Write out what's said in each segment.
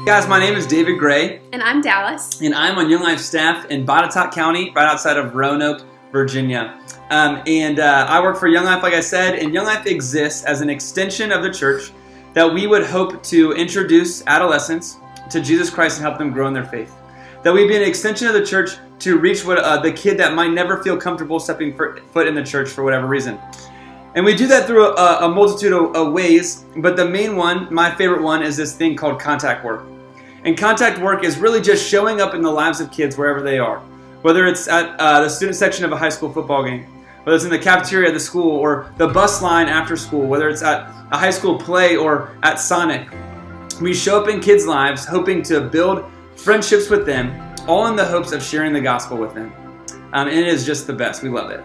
Guys, my name is David Gray. And I'm Dallas. And I'm on Young Life staff in Botetourt County, right outside of Roanoke, Virginia. I work for Young Life, like I said, and Young Life exists as an extension of the church that we would hope to introduce adolescents to Jesus Christ and help them grow in their faith. That we'd be an extension of the church to reach the kid that might never feel comfortable stepping foot in the church for whatever reason. And we do that through a multitude of ways, but the main one, my favorite one, is this thing called contact work. And contact work is really just showing up in the lives of kids wherever they are. Whether it's at the student section of a high school football game, whether it's in the cafeteria at the school, or the bus line after school, whether it's at a high school play or at Sonic. We show up in kids' lives hoping to build friendships with them, all in the hopes of sharing the gospel with them. And it is just the best. We love it.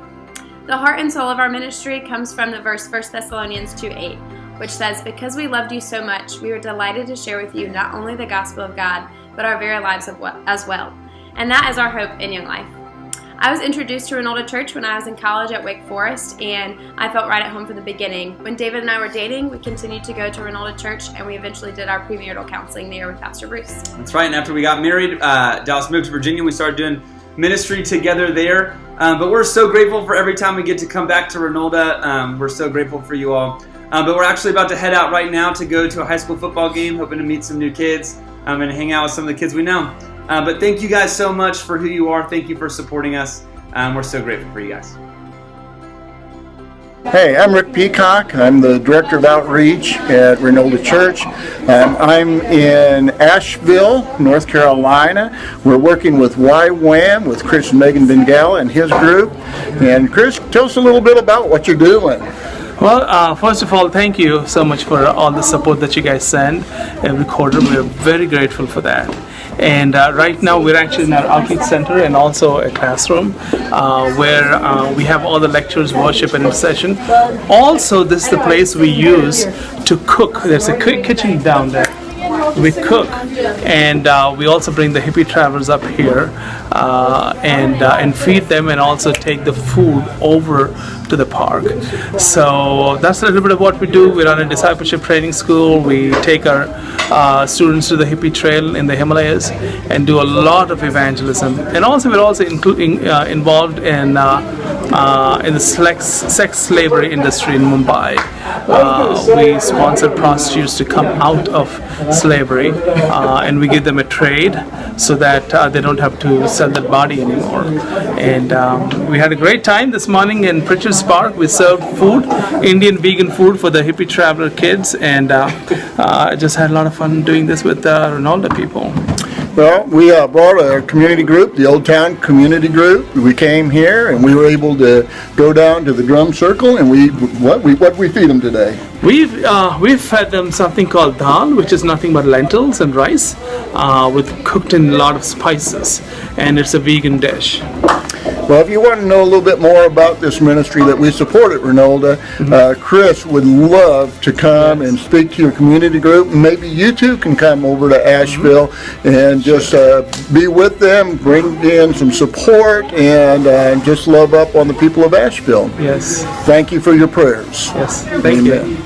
The heart and soul of our ministry comes from the verse 1 Thessalonians 2:8, which says, "Because we loved you so much, we were delighted to share with you not only the gospel of God, but our very lives as well." And that is our hope in Young Life. I was introduced to Renolda Church when I was in college at Wake Forest, and I felt right at home from the beginning. When David and I were dating, we continued to go to Renolda Church, and we eventually did our premarital counseling there with Pastor Bruce. That's right, and after we got married, Dallas moved to Virginia. We started doing ministry together there. But we're so grateful for every time we get to come back to Renolda. We're so grateful for you all. But we're actually about to head out right now to go to a high school football game, hoping to meet some new kids and hang out with some of the kids we know. But thank you guys so much for who you are. Thank you for supporting us. We're so grateful for you guys. Hey, I'm Rick Peacock. I'm the Director of Outreach at Renolda Church. I'm in Asheville, North Carolina. We're working with YWAM, with Chris and Megan Bengala and his group. And Chris, tell us a little bit about what you're doing. Well, first of all, thank you so much for all the support that you guys send every quarter. We're very grateful for that. And right now we're actually in our outreach center and also a classroom where we have all the lectures, worship, and session. Also, this is the place we use to cook. There's a kitchen down there. We cook, and we also bring the hippie travelers up here and feed them, and also take the food over to the park. So that's a little bit of what we do. We run a discipleship training school. We take our students to the hippie trail in the Himalayas and do a lot of evangelism. And also we're also involved in the sex slavery industry in Mumbai. We sponsor prostitutes to come out of slavery, and we give them a trade so that they don't have to sell their body anymore. And we had a great time this morning in Pritchard's Park. We served food, Indian vegan food for the hippie traveler kids, and I just had a lot of fun doing this with the Renolda people. Well, we brought a community group, the Old Town Community Group. We came here and we were able to go down to the drum circle, and what we feed them today? We've fed them something called dal, which is nothing but lentils and rice, cooked in a lot of spices, and it's a vegan dish. Well, if you want to know a little bit more about this ministry that we support at Renolda, Chris would love to come and speak to your community group. Maybe you too can come over to Asheville and just be with them, bring in some support, and just love up on the people of Asheville. Yes. Thank you for your prayers. Yes. Thank you.